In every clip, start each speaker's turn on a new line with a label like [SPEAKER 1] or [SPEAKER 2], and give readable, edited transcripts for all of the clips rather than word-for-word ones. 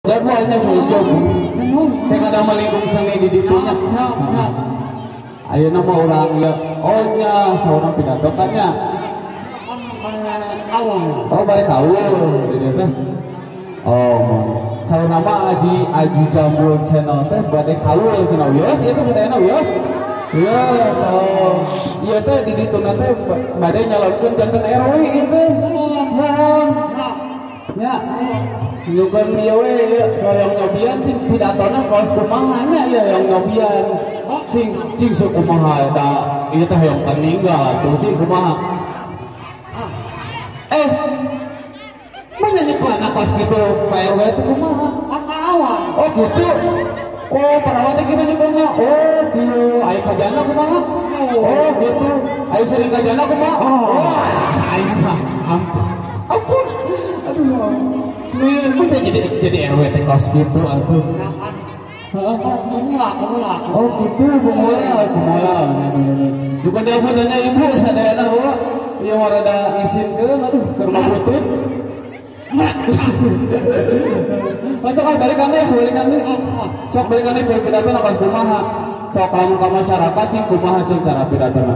[SPEAKER 1] Dan hanya sujud. Kayak ada melingkung seni di ditunya. Ayo nama orang ya. Oh nya seorang pidato kannya. Oh balik kawul di dia. Oh, salah nama Aji Jambul channel teh balik kawul channel wios itu sedayana wios. Wios. Oh iya teh di ditu teh bade nyalonkeun janten RW itu. Mohon. Ya. Nyugan dia we yang nyobian cing pidatona kaos kumaha nya ya yang nyobian. Cing sukumaha eta ieu teh yang peninggal tuh cing kumaha. Mana nyekelana kaos gitu Pak RW itu kumaha? Perawat. Oh gitu. Oh perawatnya gimana nyekelana? Oh gitu. Ayo kajana kumaha? Oh gitu. Ayo sering kajana kumaha? Oh ayo mah ampun. Ampun. Aduh. Nih udah jadi RW teh kaos gitu atuh. Oh gitu bumula. Juga dia punya ibu sadayana bahwa yang rada ngisinkeun aduh ke rumah butut. Masuk balikan deh. Sok balikan deh pidato kaos kumaha. Sok lamun ka masyarakat cing kumaha cing cara pidatona.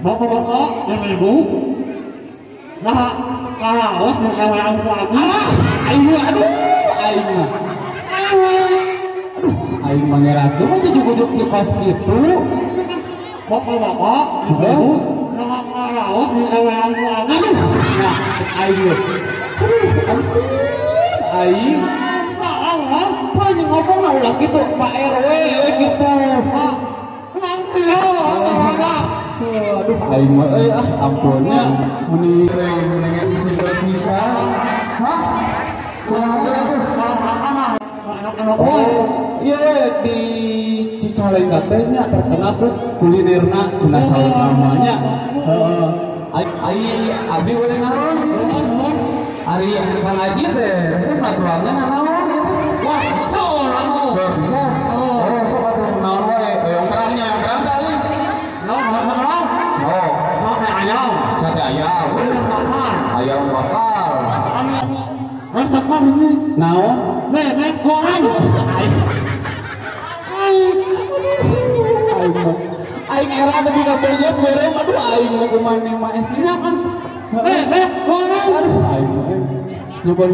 [SPEAKER 1] Bapak-bapak, ibu-ibu. Nah, kalau ngawang lagi. Aduh, aing mangerakeun mah jujuk-jujuk ki kaos kitu. Bapak-bapak, ibu-ibu. Nah, kalau ngawang lagi. Nah, cek aing. Aing apa yang ngomong lah ulah gitu Pak RW gitu. Aduh aing mah ampunnya mendingan disebut bisa. Hah? Kumaha tuh? Oh iya di Cicalengka teh nya terkenal ku kulinerna cenah saur namanya. Ai abdi we naros. Ari Kang Haji teh resep naturalnya naon itu? Wah, naon? Sok bisa. Oh, sok atuh naon wae? Yang kerangnya, yang kerang kali. Naon? Oh, sate ayam. Sate ayam. Ayam bakar. Ayam bakar ini. Naon? Bebek goreng. Aing era tapi ka beujeut berem aduh aing mah kumaha mah esina kan. Bebek goreng. Aduh aing nyokon.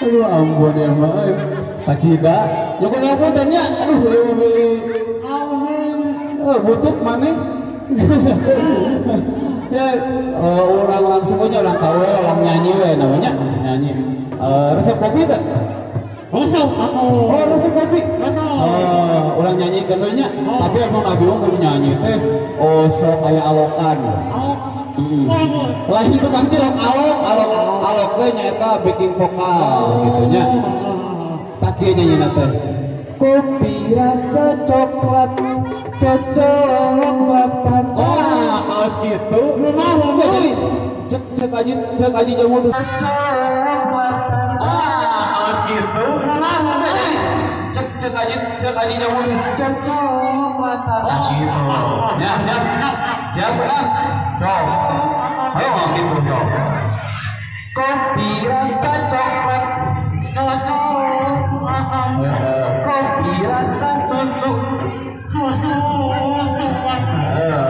[SPEAKER 1] Aduh ampun ya mah. Kacida. Nyokon apa tanya? Aduh butut maneh. Ya orang langsung aja orang tahu orang nyanyi we namanya nyanyi. Resep kopi tak? Resep kopi. Orang nyanyi kenunya, tapi emang Nabi mau nyanyi teh. Oh so kayak alokan. Lah itu kan cilok alok teh nyaeta backing vokal gitunya. Taki nyanyi teh. Kopi rasa coklat cocok buatan. Wah, kaos gitu. Ya jadi cek aja jamu tuh. Cocok buatan. Wah, kaos gitu. Ya jadi cek aja jamu tuh. Cocok buatan. Nah gitu. Ya siap kan? Cok. Ayo gitu cok. Kopi rasa coklat cocok buatan. Kopi rasa susu.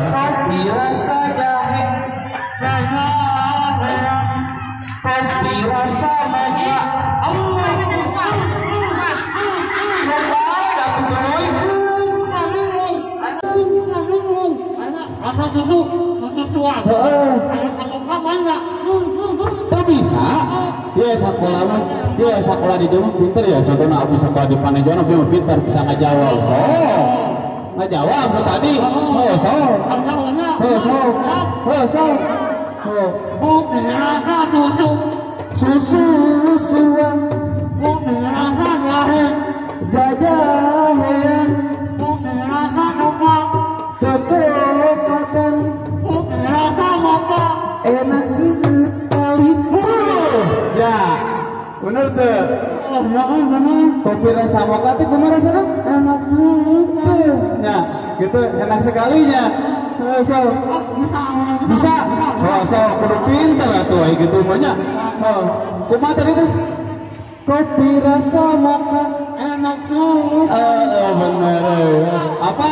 [SPEAKER 1] Kopi rasa jahe. Kopi rasa mangga. Tak bisa. Dia sekolah di Jawa pinter ya. Contohnya Abu sekolah di Panejono dia pinter bisa ngajawab. Nggak jawab tadi. Susuan. Jajahan. Cocoklatan. Enak sekali. Ya, bener tuh. Kopi rasa mocha itu gimana rasanya? Enak banget. Ya, gitu enak sekalinya. So, bisa. Oh, so kudu pinter atuh gitu banyak. Oh, kumaha tadi tuh? Kopi rasa mocha
[SPEAKER 2] enak banget.
[SPEAKER 1] Bener. Apa?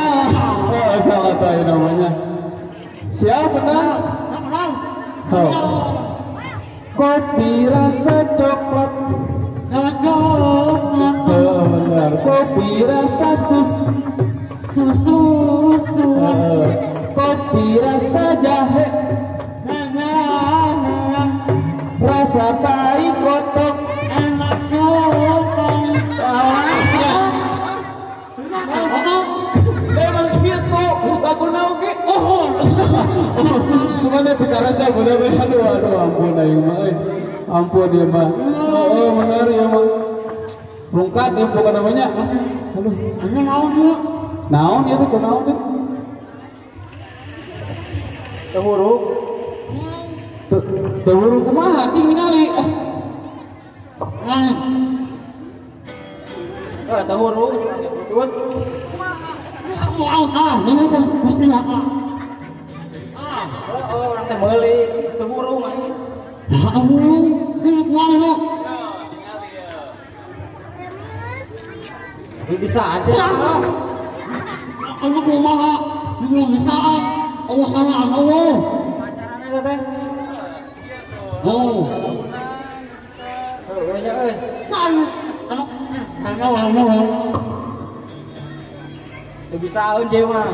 [SPEAKER 1] Oh, salah tahu namanya. Siapa benar? Oh. Kopi rasa coklat. Benar. Kopi rasa susu. Kopi rasa jahe. Rasa tai kotok. Cuma dia bicara saja, aduh ampun aing mah, ampun dia mah, oh benar ya mah, rungkat ya bukan namanya, aduh,
[SPEAKER 2] Ini naon tuh?
[SPEAKER 1] naon ya tuh, naon tuh,
[SPEAKER 2] Tehuruk.
[SPEAKER 1] tehuru kumaha cing ningali,
[SPEAKER 2] Tehuruk. Betul. Ini kan pasti apa? Orang teh meuli tehuruk mah. Ini kuali lo. Bisa aja. Aku kumaha? Ini bisa. Allah sana Allah. Pacarannya teh. Oh. Nya euy. Bisa euy mah.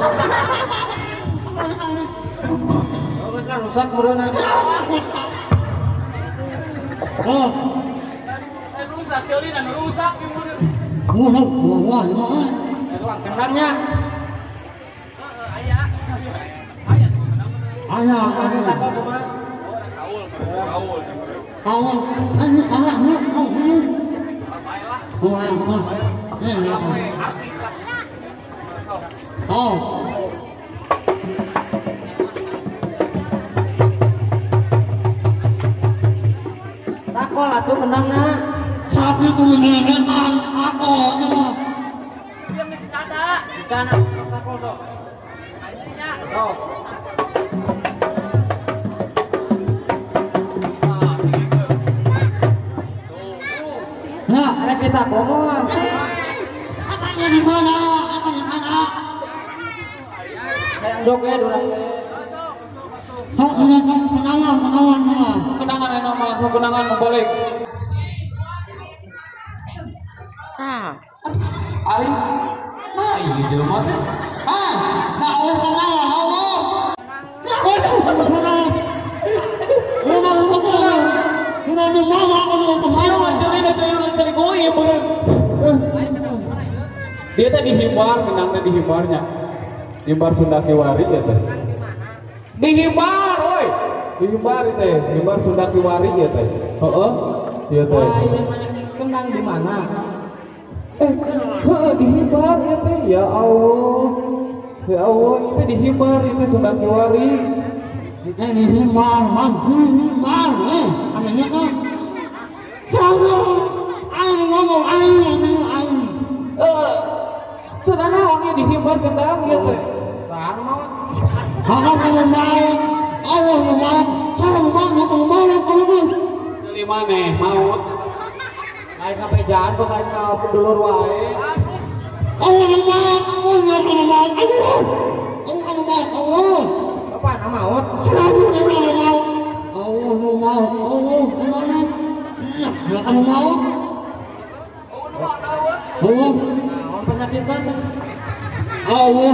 [SPEAKER 2] Oh, kan rusak berenang. Oh. Rusak sekali dan rusak kemudian. Wah, ruang kendangnya. Ayah. Takol atuh kendangna. Sapi ku menengetan aku nya. Diam di sana. Di sana takol dong. Oh. Nah, ada kita ngomong. Apanya di sana? Sayang joget urang teh. Kenangan nama, kenangan balik.
[SPEAKER 1] aing, nah ini jelema teh,
[SPEAKER 2] Mau kenangan Allah.
[SPEAKER 1] dia tadi himbar, kenangnya di himbarnya, himbar Sunda Kiwari ya teh, di himbar, oi, di himbar itu, himbar Sunda Kiwari ya teh, iya teh.
[SPEAKER 2] Kenang di mana?
[SPEAKER 1] Di himbar ya teh, ya Allah, itu di himbar itu Sunda Kiwari.
[SPEAKER 2] Ini himbar, anehnya kan? Aing ngomong aing.
[SPEAKER 1] Sudah naonnya di himbar kendang ya teh.
[SPEAKER 2] Saan mau? Allah mau.
[SPEAKER 1] Dari mana maut?
[SPEAKER 2] Lain sampai jalan kok lain kau pedulur wae. Allah. Apa nama maut? Allah penyakit kan? Allah.